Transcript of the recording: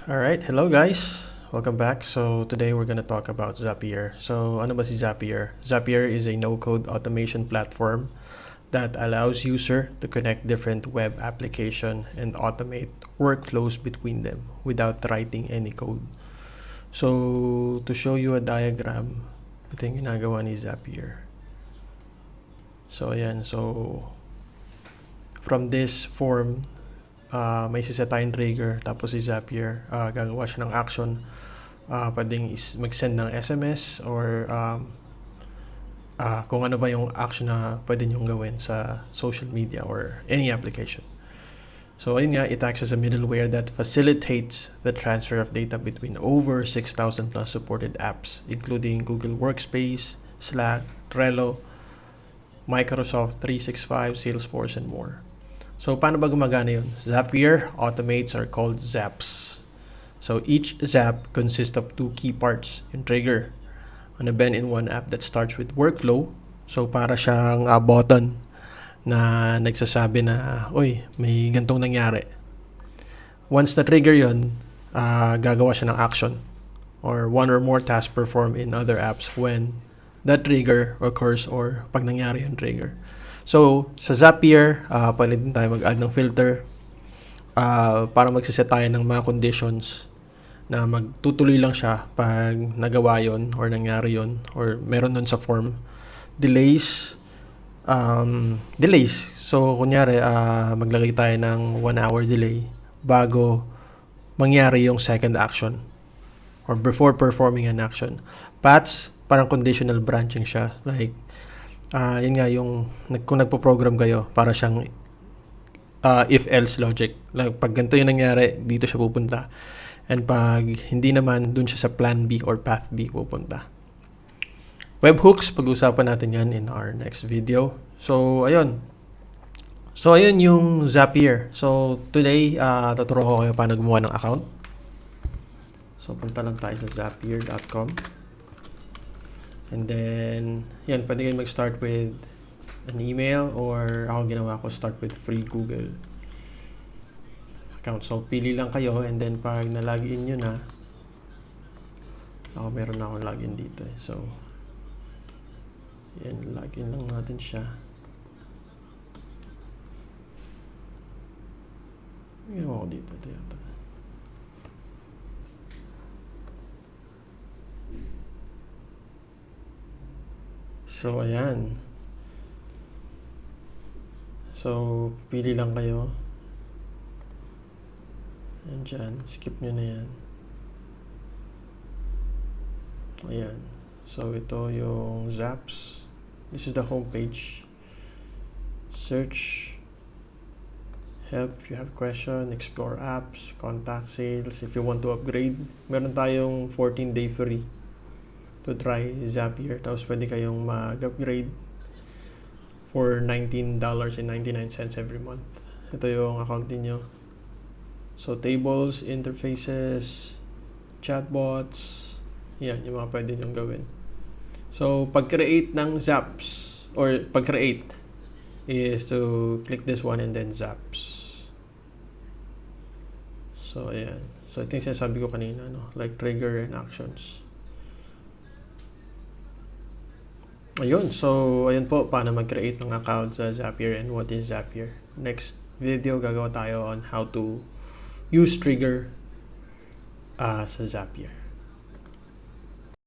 Alright, hello guys! Welcome back. So today we're gonna talk about Zapier. So ano ba si Zapier? Zapier is a no-code automation platform that allows user to connect different web application and automate workflows between them without writing any code. So to show you a diagram, ito yung ginagawa ni Zapier. So ayan, so from this form, may siset tayong trigger, tapos si Zapier gagawa siya ng action. Pwedeng mag-send ng SMS or kung ano ba yung action na pwede nyong gawin sa social media or any application. So ayun nga, it acts as a middleware that facilitates the transfer of data between over 6,000 plus supported apps, including Google Workspace, Slack, Trello, Microsoft 365, Salesforce, and more. So, paano ba gumagana yun? Zapier automates are called zaps. So, each zap consists of two key parts. Yung trigger, an event in one app that starts with workflow. So, para siyang button na nagsasabi na, oy, may gantong nangyari. Once na-trigger yun, gagawa siya ng action or one or more tasks performed in other apps when that trigger occurs or pag nangyari yung trigger. So, sa Zapier, pwede din tayo mag-add ng filter para magsiset tayo ng mga conditions na magtutuloy lang siya pag nagawa yon or nangyari yon or meron nun sa form. Delays. So, kunyari, maglagay tayo ng 1 hour delay bago mangyari yung second action or before performing an action. Paths, parang conditional branching siya. Like, yun nga yung kung nagpo-program kayo, para siyang if-else logic. Like, pag ganito yung nangyari, dito siya pupunta. And pag hindi naman, dun siya sa plan B or path B pupunta. Webhooks, pag-usapan natin yan in our next video. So, ayun. So, ayun yung Zapier. So, today, tuturo ko kayo paano gumawa ng account. So, punta lang tayo sa zapier.com. And then, yan, pwede kayo mag-start with an email or ako ginawa ko, start with free Google account. So, pili lang kayo and then pag na-login nyo na, ako meron na akong login dito. So, yan, login lang natin siya. Ginawa ko dito, ito yata. So, ayan. So, pili lang kayo. Ayan dyan. Skip nyo na yan. Ayan. So, ito yung Zaps. This is the home page. Search. Help if you have question. Explore apps. Contact sales. If you want to upgrade. Meron tayong 14-day free to try Zapier. Tapos pwede kayong mag-upgrade for $19.99 every month. Ito yung account niyo. So, tables, interfaces, chatbots, yan, yung mga pwede nyo gawin. So, pag-create ng Zaps, or pag-create is to click this one and then Zaps. So, ayan. So, ito yung sinasabi ko kanina, no? Like trigger and actions. Ayun, so ayun po paano mag-create ng account sa Zapier and what is Zapier. Next video gagawa tayo on how to use trigger sa Zapier.